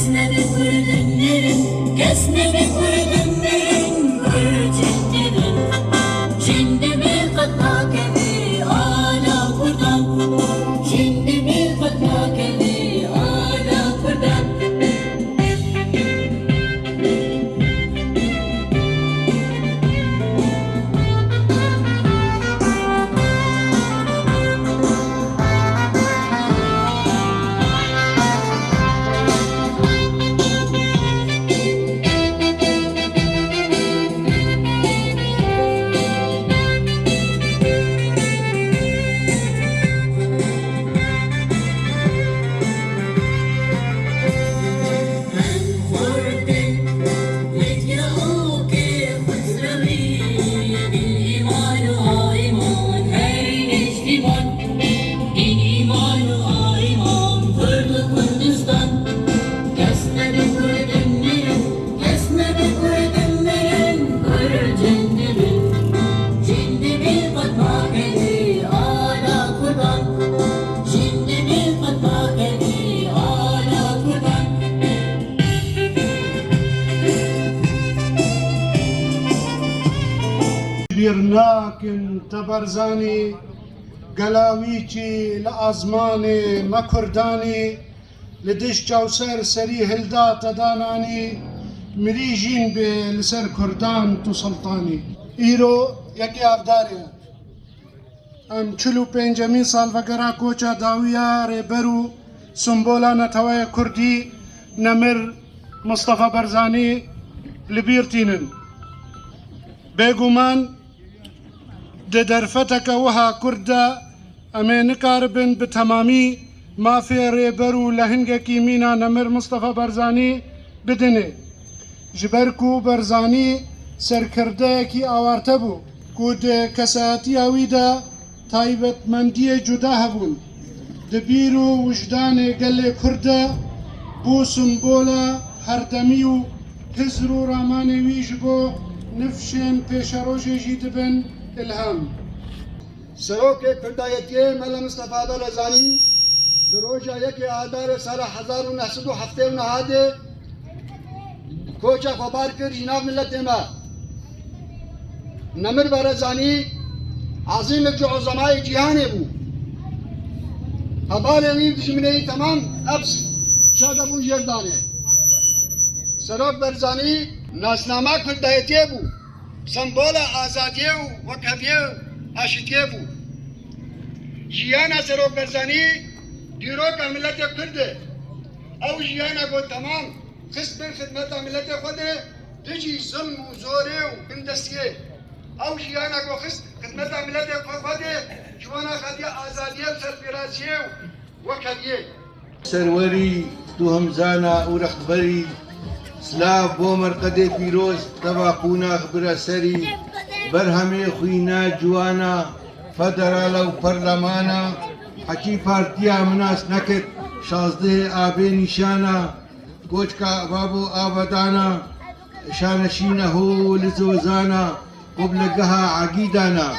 Kesme bir kurdunların, kesme bir kurdunların, kırcınların. Şimdi mi katla kendi ala kurdan, şimdi mi katla kendi ala kurdan. بیرناکن تبرزانی گلاویچی لازمانی مکردانی لدش جوسر سری هلدا تدانانی مریجین به لسر کردان تو سلطانی ایرو یکی افداری ام 45 سال وگرا کوچا داویا ریبرو سمبولا نتوای کردی نمر مصطفى برزانی لبیرتینن بێگومان دەرفەتەکە وەها کوردە ئەمێ نکاربن بتەمامی مافێ ڕێبەر و لە هەنگێکی مینا نەمر مستەفە بەرزانی بدنێ ji ber ku Berzanî serkirdeyekî awarte bû ku di kesatiya wî de taybetmendiyê cuda hebûn di bîr û wijdanê gelê Kurd de bû simbola herdemî û hizr û ramanê wî ji bo nifşên pêşerojê jî dibin ilham. Serokê Kurdayetiye Mele Mustafa Barzanî bi roja yekê Adarê sala 1979 koça xwebar kir ji nav milletê me. Nemir Barzanî azîmek ji uzemayê cîhanê bû. Hebalê wî dijmineyî temam ebs şade bû jêr danê. Serok Barzanî nasnama Kurdayetiye bû. Sembola azadiye û wekheviye û aşitiye bû. Jiyana Serok Barzanî dîroka milletê Kurd e. Ew jiyana got temam xist bin xidmeta milletê xwe de dijî zulm û zorê û bindestiyê. Ew jiyana got xist xidmeta milletê xwe de ji wana xediya azadiye û serfiraziyê û wekheviye. سروری تو همزانا و رختبری سلاف بو مرقدی پیروز تبا قوناخ برا سری برهمی خوینا جوانا فدرالا و پرلمانا حکی پارتیا مناس نکت 16 آبی نشانا کوچکا بابو آبادانا شانشین هو لزوزانا قبل گها عقیدانا